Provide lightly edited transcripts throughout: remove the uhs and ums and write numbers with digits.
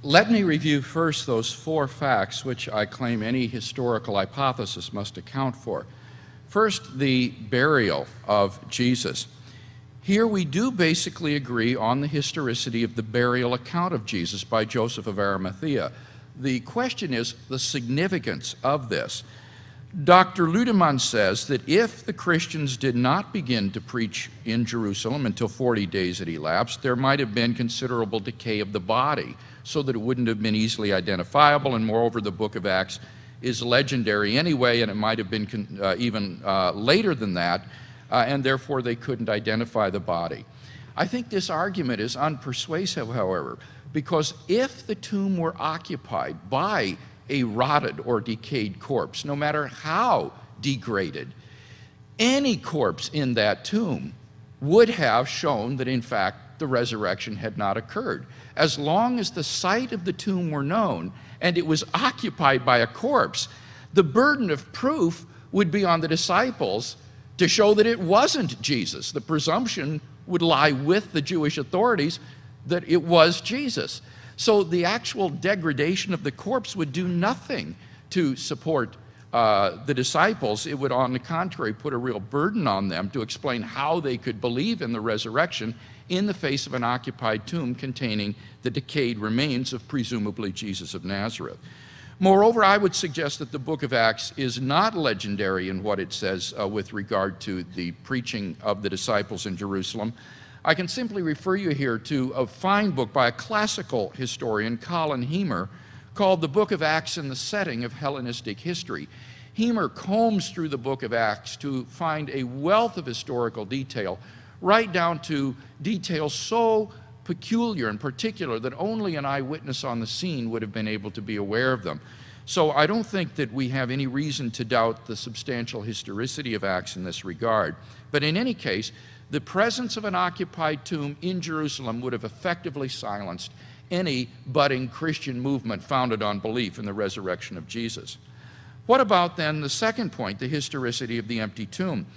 Let me review first those 4 facts which I claim any historical hypothesis must account for. First, the burial of Jesus. Here we do basically agree on the historicity of the burial account of Jesus by Joseph of Arimathea. The question is the significance of this. Dr. Lüdemann says that if the Christians did not begin to preach in Jerusalem until 40 days had elapsed, there might have been considerable decay of the body, so that it wouldn't have been easily identifiable, and moreover the book of Acts is legendary anyway, and it might have been even later than that, and therefore they couldn't identify the body. I think this argument is unpersuasive, however, because if the tomb were occupied by a rotted or decayed corpse, no matter how degraded, any corpse in that tomb would have shown that in fact the resurrection had not occurred. As long as the site of the tomb were known and it was occupied by a corpse, the burden of proof would be on the disciples to show that it wasn't Jesus. The presumption would lie with the Jewish authorities that it was Jesus. So the actual degradation of the corpse would do nothing to support the disciples. It would, on the contrary, put a real burden on them to explain how they could believe in the resurrection in the face of an occupied tomb containing the decayed remains of presumably Jesus of Nazareth. Moreover, I would suggest that the book of Acts is not legendary in what it says with regard to the preaching of the disciples in Jerusalem. I can simply refer you here to a fine book by a classical historian, Colin Hemer, called The Book of Acts in the Setting of Hellenistic History. Hemer combs through the book of Acts to find a wealth of historical detail, right down to details so peculiar and particular that only an eyewitness on the scene would have been able to be aware of them. So I don't think that we have any reason to doubt the substantial historicity of Acts in this regard. But in any case, the presence of an occupied tomb in Jerusalem would have effectively silenced any budding Christian movement founded on belief in the resurrection of Jesus. What about then the second point, the historicity of the empty tomb?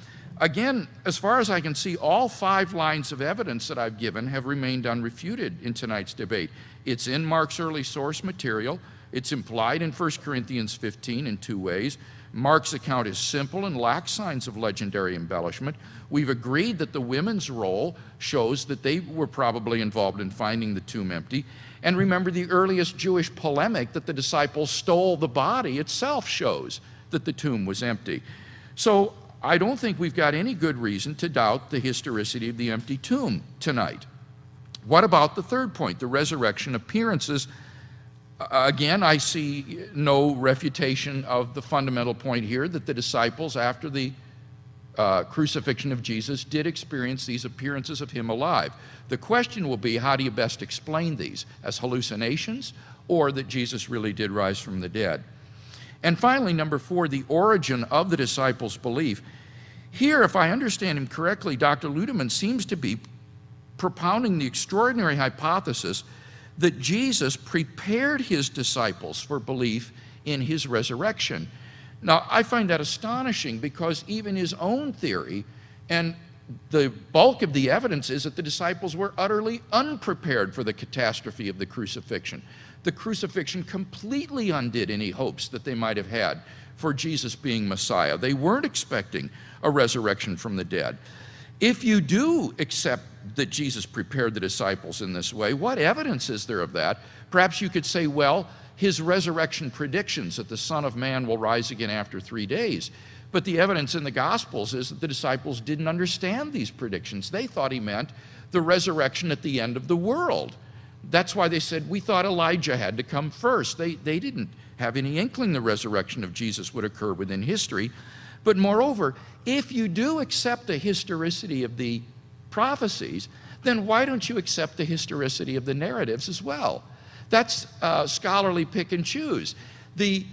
Again, as far as I can see, all 5 lines of evidence that I've given have remained unrefuted in tonight's debate. It's in Mark's early source material. It's implied in 1 Corinthians 15 in 2 ways. Mark's account is simple and lacks signs of legendary embellishment. We've agreed that the women's role shows that they were probably involved in finding the tomb empty. And remember, the earliest Jewish polemic that the disciples stole the body itself shows that the tomb was empty. So I don't think we've got any good reason to doubt the historicity of the empty tomb tonight. What about the third point, the resurrection appearances? Again, I see no refutation of the fundamental point here that the disciples, after the crucifixion of Jesus, did experience these appearances of him alive. The question will be, how do you best explain these? As hallucinations, or that Jesus really did rise from the dead? And finally, number 4, the origin of the disciples' belief. Here, if I understand him correctly, Dr. Lüdemann seems to be propounding the extraordinary hypothesis that Jesus prepared his disciples for belief in his resurrection. Now, I find that astonishing because even his own theory and the bulk of the evidence is that the disciples were utterly unprepared for the catastrophe of the crucifixion. The crucifixion completely undid any hopes that they might have had for Jesus being Messiah. They weren't expecting a resurrection from the dead. If you do accept that Jesus prepared the disciples in this way, what evidence is there of that? Perhaps you could say, well, his resurrection predictions that the Son of Man will rise again after 3 days. But the evidence in the Gospels is that the disciples didn't understand these predictions. They thought he meant the resurrection at the end of the world. That's why they said, we thought Elijah had to come first. They didn't have any inkling the resurrection of Jesus would occur within history. But moreover, if you do accept the historicity of the prophecies, then why don't you accept the historicity of the narratives as well? That's scholarly pick and choose. The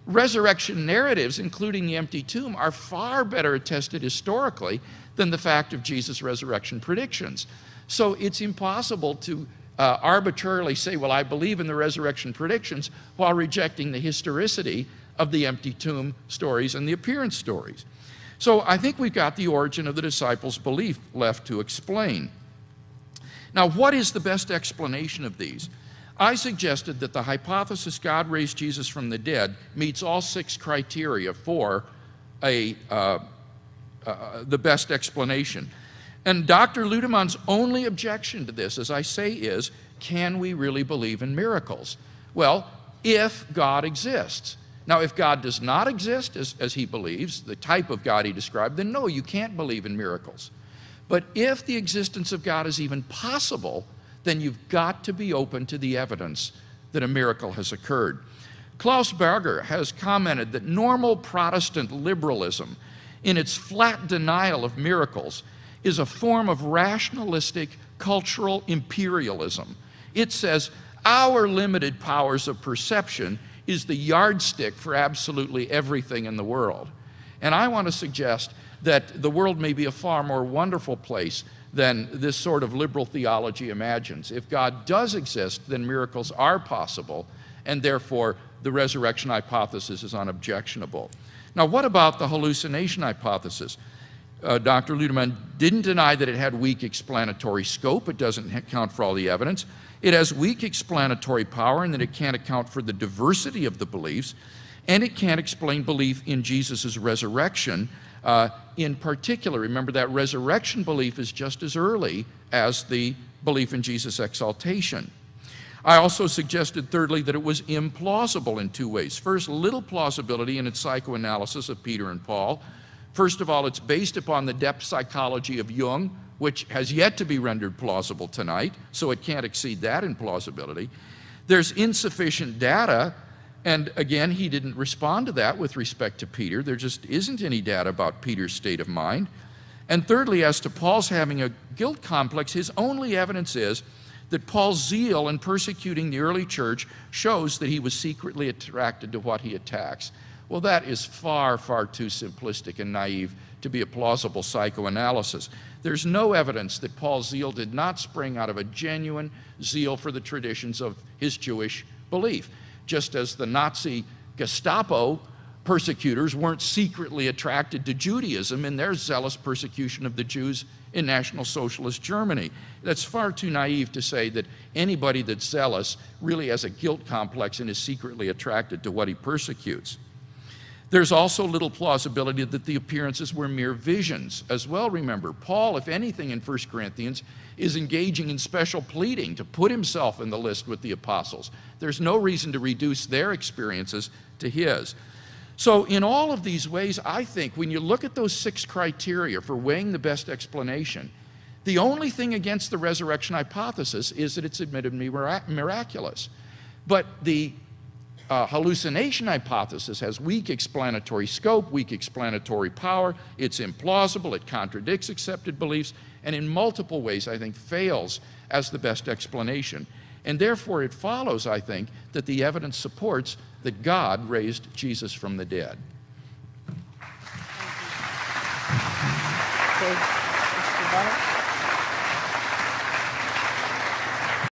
resurrection narratives, including the empty tomb, are far better attested historically than the fact of Jesus' resurrection predictions. So it's impossible to arbitrarily say, well, I believe in the resurrection predictions while rejecting the historicity of the empty tomb stories and the appearance stories. So I think we've got the origin of the disciples' belief left to explain. Now, what is the best explanation of these? I suggested that the hypothesis God raised Jesus from the dead meets all 6 criteria for the best explanation. And Dr. Ludemann's only objection to this, as I say, is, can we really believe in miracles? Well, if God exists. Now, if God does not exist, as he believes, the type of God he described, then no, you can't believe in miracles. But if the existence of God is even possible, then you've got to be open to the evidence that a miracle has occurred. Klaus Berger has commented that normal Protestant liberalism, in its flat denial of miracles, is a form of rationalistic cultural imperialism. It says our limited powers of perception is the yardstick for absolutely everything in the world. And I want to suggest that the world may be a far more wonderful place than this sort of liberal theology imagines. If God does exist, then miracles are possible, and therefore the resurrection hypothesis is unobjectionable. Now, what about the hallucination hypothesis? Dr. Ludemann didn't deny that it had weak explanatory scope. It doesn't account for all the evidence. It has weak explanatory power in that it can't account for the diversity of the beliefs, and it can't explain belief in Jesus' resurrection in particular. Remember, that resurrection belief is just as early as the belief in Jesus' exaltation. I also suggested, thirdly, that it was implausible in 2 ways. First, little plausibility in its psychoanalysis of Peter and Paul. First of all, it's based upon the depth psychology of Jung, which has yet to be rendered plausible tonight, so it can't exceed that in plausibility. There's insufficient data, and again, he didn't respond to that with respect to Peter. There just isn't any data about Peter's state of mind. And thirdly, as to Paul's having a guilt complex, his only evidence is that Paul's zeal in persecuting the early church shows that he was secretly attracted to what he attacks. Well, that is far, far too simplistic and naive to be a plausible psychoanalysis. There's no evidence that Paul's zeal did not spring out of a genuine zeal for the traditions of his Jewish belief, just as the Nazi Gestapo persecutors weren't secretly attracted to Judaism in their zealous persecution of the Jews in National Socialist Germany. That's far too naive to say that anybody that's zealous really has a guilt complex and is secretly attracted to what he persecutes. There's also little plausibility that the appearances were mere visions as well. Remember, Paul, if anything in 1 Corinthians, is engaging in special pleading to put himself in the list with the apostles. There's no reason to reduce their experiences to his. So in all of these ways, I think when you look at those 6 criteria for weighing the best explanation, the only thing against the resurrection hypothesis is that it's admittedly miraculous. But the hallucination hypothesis has weak explanatory scope, weak explanatory power, it's implausible, it contradicts accepted beliefs, and in multiple ways, I think, fails as the best explanation. And therefore, it follows, I think, that the evidence supports that God raised Jesus from the dead. Okay, Mr. Bennett?